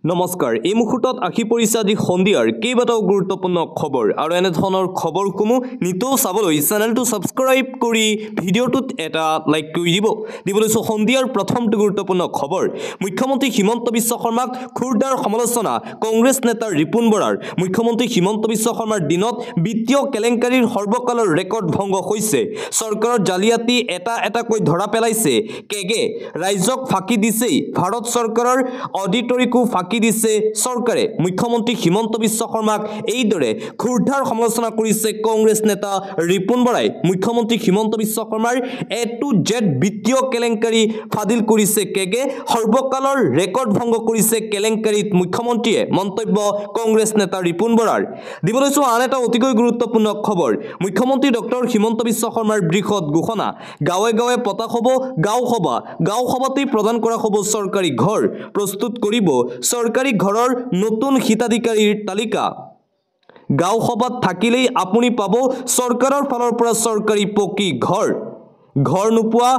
নমস্কাৰ এই মুহূৰ্তত আখি পৰিছে আজি সন্ধিয়াৰ কেইবাটাও গুৰুত্বপূৰ্ণ খবৰ আৰু এনে ধৰণৰ খবৰসমূহ নিতৌ চাবলৈ চেনেলটো সাবস্ক্ৰাইব কৰি ভিডিঅ'টোত এটা লাইক কৰি দিবলৈ সন্ধিয়াৰ প্ৰথমটো গুৰুত্বপূৰ্ণ খবৰ মুখ্যমন্ত্ৰী হিমন্ত বিশ্ব শৰ্মাক খুৰদাৰ সমালোচনা কংগ্ৰেছ নেতা ৰিপুন বৰাৰ মুখ্যমন্ত্ৰী হিমন্ত বিশ্ব শৰ্মাৰ দিনত বিত্তীয় কেলেংকাৰীৰ সৰ্বকালৰ ৰেকৰ্ড ভংগ হৈছে চৰকাৰৰ জালিয়াতি এটাকৈ ধৰা পেলাইছে কেগে ৰাজ্যক ফাঁকি দিছে ভাৰত চৰকাৰৰ অডিটৰিকো ফাঁকি দিছে চৰকাৰে মুখ্যমন্ত্ৰী হিমন্ত বিশ্ব শৰ্মাক এইদৰে খুৰধাৰ সমালোচনা কৰিছে কংগ্ৰেছ নেতা ৰিপুন বৰাই মুখ্যমন্ত্ৰী হিমন্ত বিশ্ব শৰ্মাৰ এ টু জেড বিত্তীয় কেলেংকাৰী ফাদিল কৰিছে কেগে সৰ্বকালৰ ৰেকৰ্ড ভংগ কৰিছে কেলেংকাৰীত মুখ্যমন্ত্ৰীয়ে মন্তব্য কংগ্ৰেছ নেতা ৰিপুন বৰাৰ দিবলৈ আন এটা অতিকৈ গুৰুত্বপূৰ্ণ খবৰ মুখ্যমন্ত্ৰী ডক্টৰ হিমন্ত বিশ্ব শৰ্মাৰ বৃহৎ ঘোষণা গাঁৱে গাঁৱে পতা হ'ব গাঁও সভাতেই প্ৰদান কৰা হ'ব চৰকাৰী ঘৰ প্ৰস্তুত কৰিব চৰকাৰী ঘৰৰ নতুন হিতাধিকাৰীৰ তালিকা গাঁও সভাত থাকিলেই আপুনি পাব চৰকাৰৰ ফালৰ পৰা চৰকাৰী পকী ঘৰ নোপোৱা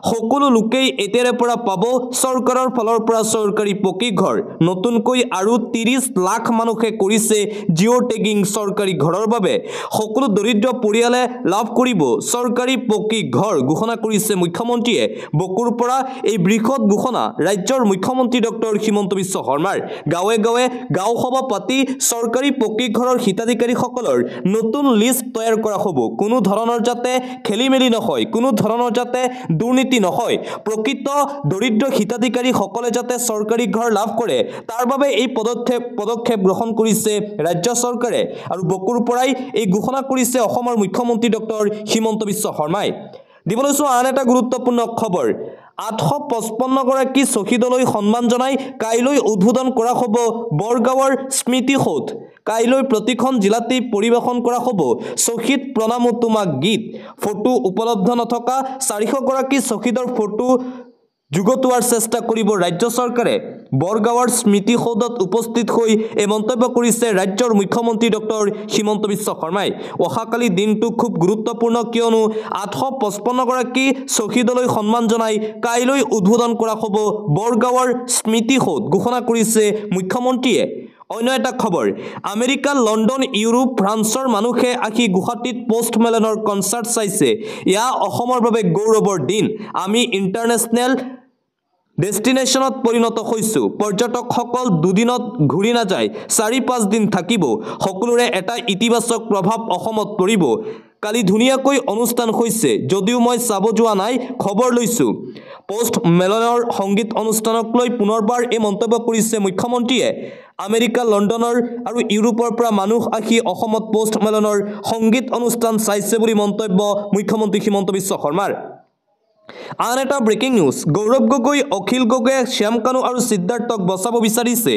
সকলো লোকেই এতিয়াৰে পৰা পাব চৰকাৰৰ ফালৰ পৰা চৰকাৰী পকী ঘৰ নতুনকৈ আৰু 30 লাখ মানুহে কৰিছে জিঅ' টেগিং চৰকাৰী ঘৰৰ বাবে সকলো দৰিদ্ৰ পৰিয়ালে লাভ কৰিব চৰকাৰী পকী ঘৰ ঘোষণা কৰিছে মুখ্যমন্ত্ৰীয়ে বকুৰ পৰা এই বৃহৎ ঘোষণা ৰাজ্যৰ মুখ্যমন্ত্ৰী ডক্টৰ হিমন্ত বিশ্ব শৰ্মাৰ গাঁৱে গাঁৱে গাঁও সভা পাতি চৰকাৰী পকী ঘৰৰ হিতাধিকাৰীসকলৰ নতুন লিষ্ট তৈয়াৰ কৰা হ'ব কোনো ধৰণৰ যাতে খেলিমেলি নহয় কোনো ধৰণৰ যাতে দুৰ্নীতি নহয় প্ৰকৃত দৰিদ্ৰ হিতাধিকাৰীসকলে যাতে চৰকাৰী ঘৰ লাভ কৰে তাৰ বাবে এই পদক্ষেপ গ্ৰহণ কৰিছে ৰাজ্য চৰকাৰে আৰু বকুৰ পৰাই এই ঘোষণা কৰিছে অসমৰ মুখ্যমন্ত্ৰী ডক্টৰ হিমন্ত বিশ্ব শৰ্মাই দিবলৈ আন এটা গুৰুত্বপূৰ্ণ খবৰ 855 গৰাকী শ্বহীদলৈ সন্মান জনাই কাইলৈ উদ্বোধন কৰা হ'ব বৰগাঁৱৰ স্মৃতি সৌধ কাইলৈ প্ৰতিখন জিলাতেই পৰিবেশন কৰা হ'ব শ্বহীদ প্ৰণামো তোমাক গীত ফটো উপলব্ধ নথকা 400 গৰাকী শ্বহীদৰ ফটো যুগতোৱাৰ চেষ্টা কৰিব ৰাজ্য চৰকাৰে বৰগাঁৱৰ স্মৃতি সৌধত উপস্থিত হৈ এই মন্তব্য কৰিছে ৰাজ্যৰ মুখ্যমন্ত্ৰী ডক্টৰ হিমন্ত বিশ্ব শৰ্মাই অহাকালি দিনটো খুব গুৰুত্বপূৰ্ণ কিয়নো 855 গৰাকী শ্বহীদলৈ সন্মান জনাই কাইলৈ উদ্বোধন কৰা হ'ব বৰগাঁৱৰ স্মৃতি সৌধ ঘোষণা কৰিছে মুখ্যমন্ত্ৰীয়ে অন্য এটা খবৰ আমেৰিকা লণ্ডন ইউৰোপ ফ্ৰান্সৰ মানুহে আহি গুৱাহাটীত পোষ্ট মেলনৰ কনচাৰ্ট চাইছে ইয়া অসমৰ বাবে গৌৰৱৰ দিন আমি ইণ্টাৰনেশ্যনেল ডেষ্টিনেশ্যনত পৰিণত হৈছো পৰ্যটকসকল দুদিনত ঘূৰি নাযায় 4-5 দিন থাকিব সকলোৰে এটা ইতিবাচক প্ৰভাৱ অসমত পৰিব কালি ধুনীয়াকৈ অনুষ্ঠান হৈছে যদিও মই চাব যোৱা নাই খবৰ লৈছো পোষ্ট মেলনৰ সংগীত অনুষ্ঠানক লৈ পুনৰবাৰ এই মন্তব্য কৰিছে মুখ্যমন্ত্ৰীয়ে আমেৰিকা লণ্ডনৰ আৰু ইউৰোপৰ পৰা মানুহ আহি অসমত পোষ্ট মেলনৰ সংগীত অনুষ্ঠান চাইছে বুলি মন্তব্য মুখ্যমন্ত্ৰী হিমন্ত বিশ্ব শৰ্মাৰ আন এটা ব্ৰেকিং নিউজ গৌৰৱ গগৈ অখিল গগৈয়ে শ্যাম কানু আৰু সিদ্ধাৰ্থক বচাব বিচাৰিছে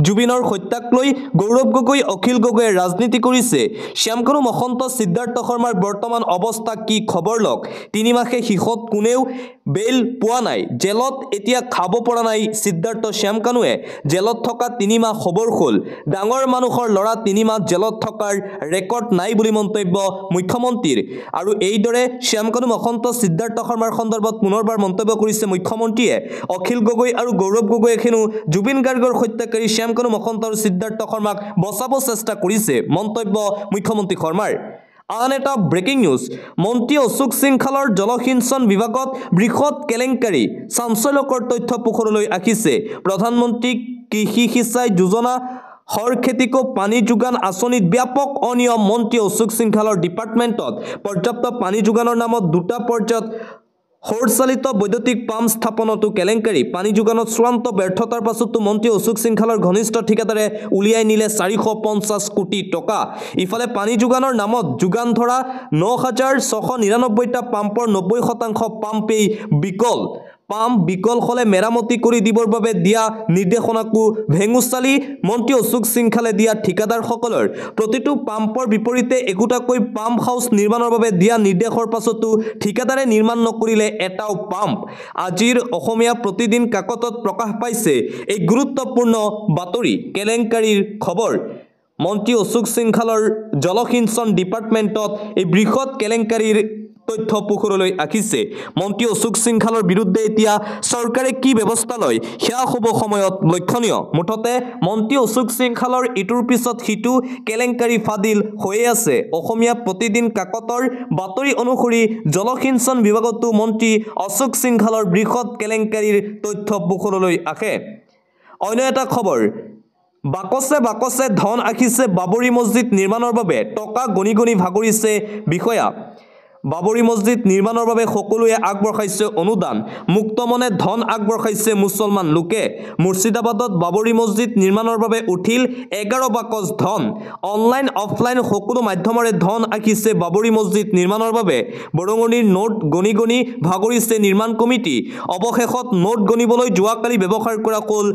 জুবিনৰ হত্যাক লৈ গৌৰৱ গগৈ অখিল গগৈয়ে ৰাজনীতি কৰিছে শ্যাম কানু মহন্ত সিদ্ধাৰ্থ শৰ্মাৰ বৰ্তমান অৱস্থা কি খবৰ লওক 3 মাহে শিখত কোনেও বেল পোৱা নাই জেলত এতিয়া খাব পৰা নাই সিদ্ধাৰ্থ শ্যাম কানুৱে জেলত থকা 3 মাহ খবৰ হ'ল ডাঙৰ মানুহৰ লৰা 3 মাহ জেলত থকাৰ ৰেকৰ্ড নাই বুলি মন্তব্য মুখ্যমন্ত্ৰীৰ আৰু এইদৰে শ্যাম কানু মহন্ত সিদ্ধাৰ্থ শৰ্মাৰ সন্দৰ্ভত পুনৰবাৰ মন্তব্য কৰিছে মুখ্যমন্ত্ৰীয়ে অখিল গগৈ আৰু গৌৰৱ গগৈয়ে হেনো জুবিন গাৰ্গৰ হত্যাকাৰী শ্যাম কানু মহন্ত আৰু সিদ্ধাৰ্থ শৰ্মাক বচাব চেষ্টা কৰিছে মন্তব্য মুখ্যমন্ত্ৰী শৰ্মাৰ আন এটা ব্ৰেকিং নিউজ মন্ত্ৰী অশোক সিংখালৰ জলসিঞ্চন বিভাগত বৃহৎ কেলেংকাৰী চাঞ্চল্যকৰ তথ্য পোহৰলৈ আহিছে প্ৰধানমন্ত্ৰী কৃষি সিঁচাই যোজনা হৰ খেতিকো পানী যোগান আঁচনিত ব্যাপক অনিয়ম মন্ত্ৰী অশোক সিংখালৰ ডিপাৰ্টমেণ্টত পৰ্যাপ্ত পানী যোগানৰ নামত দুটা পৰ্যায়ত হৰচালিত বৈদ্যুতিক পাম্প স্থাপনতো কেলেংকাৰী পানী যোগানত চূড়ান্ত ব্যৰ্থতাৰ পাছতো মন্ত্ৰী অশোক সিংখালৰ ঘনিষ্ঠ ঠিকাদাৰে উলিয়াই নিলে 450 কোটি টকা ইফালে পানী যোগানৰ নামত যোগান ধৰা 9699টা পাম্পৰ 90% পাম্পেই বিকল হলে মেৰামতি কৰি দিবৰ বাবে দিয়া নিৰ্দেশনাকো ভেঙুচালি মন্ত্ৰী অশোক সিংখালে দিয়া ঠিকাদাৰসকলৰ প্ৰতিটো পাম্পৰ বিপৰীতে একোটাকৈ পাম্প হাউচ নিৰ্মাণৰ বাবে দিয়া নিৰ্দেশৰ পাছতো ঠিকাদাৰে নিৰ্মাণ নকৰিলে এটাও পাম্প আজিৰ অসমীয়া প্ৰতিদিন কাকতত প্ৰকাশ পাইছে এই গুৰুত্বপূৰ্ণ বাতৰি কেলেংকাৰীৰ খবৰ মন্ত্ৰী অশোক সিংখালৰ জলসিঞ্চন ডিপাৰ্টমেণ্টত এই বৃহৎ কেলেংকাৰীৰ তথ্য পোহৰলৈ আহিছে মন্ত্ৰী অশোক সিংঘালৰ বিৰুদ্ধে এতিয়া চৰকাৰে কি ব্যৱস্থা লয় সেয়া হ'ব সময়ত লক্ষণীয় মুঠতে মন্ত্ৰী অশোক সিংঘালৰ ইটোৰ পিছত সিটো কেলেংকাৰী ফাদিল হৈ আছে অসমীয়া প্ৰতিদিন কাকতৰ বাতৰি অনুসৰি জলসিঞ্চন বিভাগতো মন্ত্ৰী অশোক সিংঘালৰ বৃহৎ কেলেংকাৰীৰ তথ্য পোহৰলৈ আহে অন্য এটা খবৰ বাকছে বাকছে ধন আহিছে বাবৰি মছজিদ নিৰ্মাণৰ বাবে টকা গণি গণি ভাগৰিছে বিষয়া বাবৰি মছজিদ নিৰ্মাণৰ বাবে সকলোৱে আগবঢ়াইছে অনুদান মুক্তমনে ধন আগবঢ়াইছে মুছলমান লোকে মুৰ্ছিদাবাদত বাবৰি মছজিদ নিৰ্মাণৰ বাবে উঠিল 11 বাকচ ধন অনলাইন অফলাইন সকলো মাধ্যমৰে ধন আহিছে বাবৰি মছজিদ নিৰ্মাণৰ বাবে বৰঙণিৰ নোট গণি গণি ভাগৰিছে নিৰ্মাণ কমিটি অৱশেষত নোট গণিবলৈ যোৱাকালি ব্যৱহাৰ কৰা হ'ল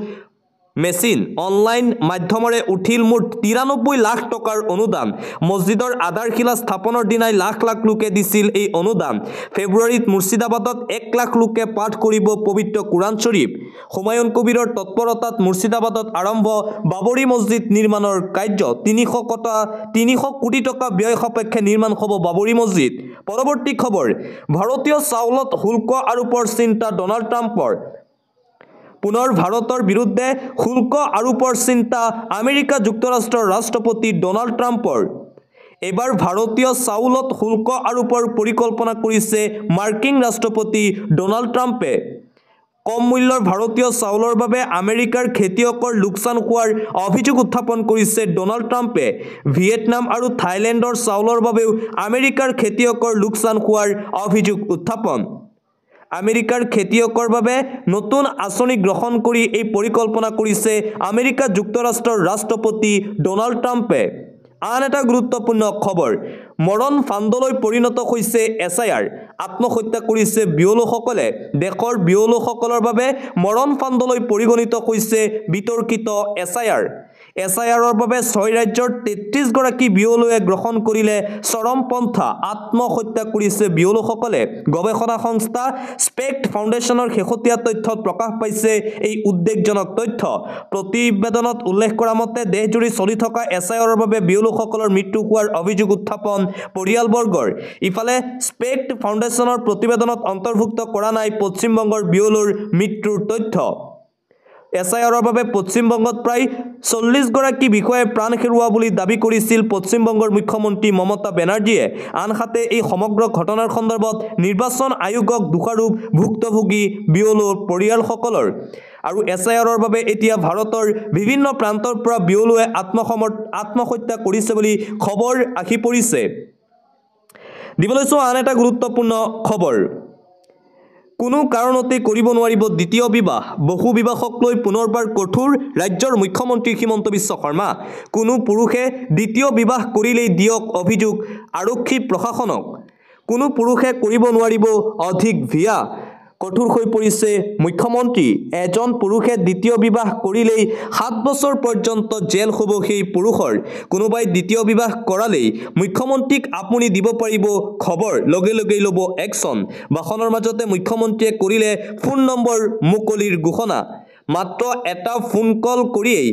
মেচিন অনলাইন মাধ্যমৰে উঠিল মুঠ 93 লাখ টকাৰ অনুদান মছজিদৰ আধাৰশিলা স্থাপনৰ দিনাই লাখ লাখ লোকে দিছিল এই অনুদান ফেব্ৰুৱাৰীত মুৰ্ছিদাবাদত 1 লাখ লোকে পাঠ কৰিব পবিত্ৰ কুৰাণ শ্বৰীফ হুমায়ুন কবিৰৰ তৎপৰতাত মুৰ্ছিদাবাদত আৰম্ভ বাবৰি মছজিদ নিৰ্মাণৰ কাৰ্য 300 কোটি টকা ব্যয় সাপেক্ষে নিৰ্মাণ হ'ব বাবৰি মছজিদ পৰৱৰ্তী খবৰ ভাৰতীয় চাউলত শুল্ক আৰোপৰ চিন্তা ডনাল্ড ট্ৰাম্পৰ পুনৰ ভাৰতৰ বিৰুদ্ধে শুল্ক আৰোপৰ চিন্তা আমেৰিকা যুক্তৰাষ্ট্ৰৰ ৰাষ্ট্ৰপতি ডনাল্ড ট্ৰাম্পৰ এবাৰ ভাৰতীয় চাউলত শুল্ক আৰোপৰ পৰিকল্পনা কৰিছে মাৰ্কিন ৰাষ্ট্ৰপতি ডনাল্ড ট্ৰাম্পে কম মূল্যৰ ভাৰতীয় চাউলৰ বাবে আমেৰিকাৰ খেতিয়কৰ লোকচান হোৱাৰ অভিযোগ উত্থাপন কৰিছে ডনাল্ড ট্ৰাম্পে ভিয়েটনাম আৰু থাইলেণ্ডৰ চাউলৰ বাবেও আমেৰিকাৰ খেতিয়কৰ লোকচান হোৱাৰ অভিযোগ উত্থাপন আমেৰিকাৰ খেতিয়কৰ বাবে নতুন আঁচনি গ্ৰহণ কৰি এই পৰিকল্পনা কৰিছে আমেৰিকা যুক্তৰাষ্ট্ৰৰ ৰাষ্ট্ৰপতি ডনাল্ড ট্ৰাম্পে আন এটা গুৰুত্বপূৰ্ণ খবৰ মৰণ ফান্দলৈ পৰিণত হৈছে এছআইআৰ আত্মহত্যা কৰিছে বিয়লোকসকলে দেশৰ বিয়লোকসকলৰ বাবে মৰণ ফান্দলৈ পৰিগণিত হৈছে বিতৰ্কিত এছআইআৰৰ বাবে 6 ৰাজ্যৰ 33 গৰাকী বিয়লোৱে গ্ৰহণ কৰিলে চৰম পন্থা আত্মহত্যা কৰিছে বিয়লোকসকলে গৱেষণা সংস্থা স্পেক্ট ফাউণ্ডেশ্যনৰ শেহতীয়া তথ্যত প্ৰকাশ পাইছে এই উদ্বেগজনক তথ্য প্ৰতিবেদনত উল্লেখ কৰা মতে দেশজুৰি চলি থকা এছআইআৰৰ বাবে বিয়লোকসকলৰ মৃত্যু হোৱাৰ অভিযোগ উত্থাপন পৰিয়ালবৰ্গৰ ইফালে স্পেক্ট ফাউণ্ডেশ্যনৰ প্ৰতিবেদনত অন্তৰ্ভুক্ত কৰা নাই পশ্চিমবংগৰ বিয়লোৰ মৃত্যুৰ তথ্য এছআইআৰৰ বাবে পশ্চিমবংগত প্ৰায় 40 গৰাকী বিষয়াই প্ৰাণ হেৰুওৱা বুলি দাবী কৰিছিল পশ্চিমবংগৰ মুখ্যমন্ত্ৰী মমতা বেনাৰ্জীয়ে আনহাতে এই সমগ্ৰ ঘটনাৰ সন্দৰ্ভত নিৰ্বাচন আয়োগক দোষাৰোপ ভুক্তভোগী বিয়লোৰ পৰিয়ালসকলৰ আৰু এছআইআৰৰ বাবে এতিয়া ভাৰতৰ বিভিন্ন প্ৰান্তৰ পৰা বিয়লোৱে আত্মহত্যা কৰিছে বুলি খবৰ আহি পৰিছে দিবলৈছো আন এটা গুৰুত্বপূৰ্ণ খবৰ কোনো কাৰণতে কৰিব নোৱাৰিব দ্বিতীয় বিবাহ বহু বিবাহক লৈ পুনৰবাৰ কঠোৰ ৰাজ্যৰ মুখ্যমন্ত্ৰী হিমন্ত বিশ্ব শৰ্মা কোনো পুৰুষে দ্বিতীয় বিবাহ কৰিলেই দিয়ক অভিযোগ আৰক্ষী প্ৰশাসনক কোনো পুৰুষে কৰিব নোৱাৰিব অধিক ভিয়া কঠোৰ হৈ পৰিছে মুখ্যমন্ত্ৰী এজন পুৰুষে দ্বিতীয় বিবাহ কৰিলেই 7 বছৰ পৰ্যন্ত জেল হ'ব সেই পুৰুষৰ কোনোবাই দ্বিতীয় বিবাহ কৰালেই মুখ্যমন্ত্ৰীক আপুনি দিব পাৰিব খবৰ লগে লগে ল'ব একচন ভাষণৰ মাজতে মুখ্যমন্ত্ৰীয়ে কৰিলে ফোন নম্বৰ মুকলিৰ ঘোষণা মাত্ৰ এটা ফোন কল কৰিয়েই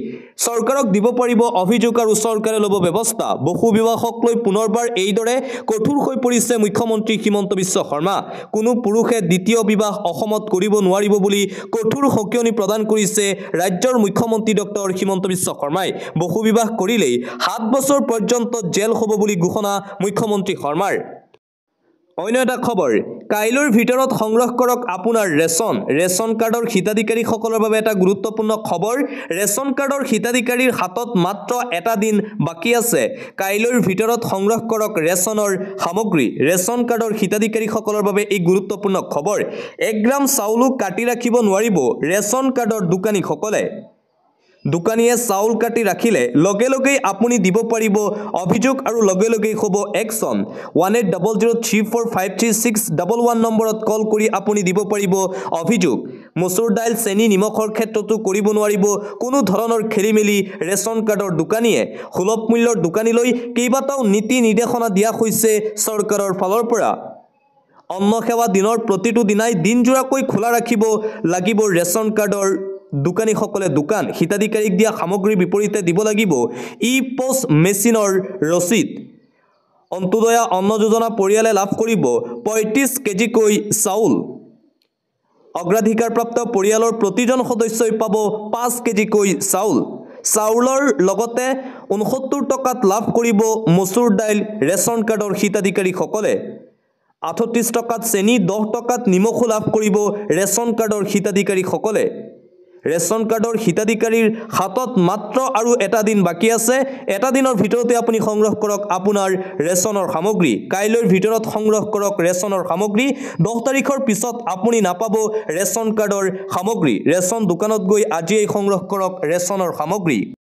চৰকাৰক দিব পাৰিব অভিযোগ আৰু চৰকাৰে ল'ব ব্যৱস্থা বহু বিবাহক লৈ পুনৰবাৰ এইদৰে কঠোৰ হৈ পৰিছে মুখ্যমন্ত্ৰী হিমন্ত বিশ্ব শৰ্মা কোনো পুৰুষে দ্বিতীয় বিবাহ অসমত কৰিব নোৱাৰিব বুলি কঠোৰ সকিয়নি প্ৰদান কৰিছে ৰাজ্যৰ মুখ্যমন্ত্ৰী ডক্টৰ হিমন্ত বিশ্ব শৰ্মাই বহু বিবাহ কৰিলেই 7 বছৰ পৰ্যন্ত জেল হ'ব বুলি ঘোষণা মুখ্যমন্ত্ৰী শৰ্মাৰ অন্য এটা খবৰ কাইলৈৰ ভিতৰত সংগ্ৰহ কৰক আপোনাৰ ৰেচন কাৰ্ডৰ হিতাধিকাৰীসকলৰ বাবে এটা গুৰুত্বপূৰ্ণ খবৰ ৰেচন কাৰ্ডৰ হিতাধিকাৰীৰ হাতত মাত্ৰ এটা দিন বাকী আছে কাইলৈৰ ভিতৰত সংগ্ৰহ কৰক ৰেচনৰ সামগ্ৰী ৰেচন কাৰ্ডৰ হিতাধিকাৰীসকলৰ বাবে এই গুৰুত্বপূৰ্ণ খবৰ 1 গ্ৰাম চাউলো কাটি ৰাখিব নোৱাৰিব ৰেচন কাৰ্ডৰ দোকানীসকলে দোকানীয়ে চাউল কাটি ৰাখিলে লগে লগে আপুনি দিব পাৰিব অভিযোগ আৰু লগে লগে হ'ব একচন 180034536111 নম্বৰত কল কৰি আপুনি দিব পাৰিব অভিযোগ মচুৰ দাইল চেনি নিমখৰ ক্ষেত্ৰতো কৰিব নোৱাৰিব কোনো ধৰণৰ খেলিমেলি ৰেচন কাৰ্ডৰ দোকানীয়ে সুলভ মূল্যৰ দোকানীলৈ কেইবাটাও নীতি নিৰ্দেশনা দিয়া হৈছে চৰকাৰৰ ফালৰ পৰা অন্ন সেৱা দিনৰ প্ৰতিটো দিনাই দিনজোৰাকৈ খোলা ৰাখিব লাগিব ৰেচন কাৰ্ডৰ দোকানীসকলে দোকান হিতাধিকাৰীক দিয়া সামগ্ৰীৰ বিপৰীতে দিব লাগিব ই পোষ্ট মেচিনৰ ৰচিদ অন্ত্যোদয়া অন্ন যোজনা পৰিয়ালে লাভ কৰিব ৩৫ কেজিকৈ চাউল অগ্ৰাধিকাৰপ্ৰাপ্ত পৰিয়ালৰ প্ৰতিজন সদস্যই পাব ৫ কেজিকৈ চাউল চাউলৰ লগতে ৬৯ টকাত লাভ কৰিব মচুৰ দাইল ৰেচন কাৰ্ডৰ হিতাধিকাৰীসকলে ৩৮ টকাত চেনি ১০ টকাত নিমখো লাভ কৰিব ৰেচন কাৰ্ডৰ হিতাধিকাৰীসকলে ৰেচন কাৰ্ডৰ হিতাধিকাৰীৰ হাতত মাত্ৰ আৰু এটা দিন বাকী আছে এটা দিনৰ ভিতৰতে আপুনি সংগ্ৰহ কৰক আপোনাৰ ৰেচনৰ সামগ্ৰী কাইলৈৰ ভিতৰত সংগ্ৰহ কৰক ৰেচনৰ সামগ্ৰী 10 তাৰিখৰ পিছত আপুনি নাপাব ৰেচন কাৰ্ডৰ সামগ্ৰী ৰেচন দোকানত গৈ আজিয়েই সংগ্ৰহ কৰক ৰেচনৰ সামগ্ৰী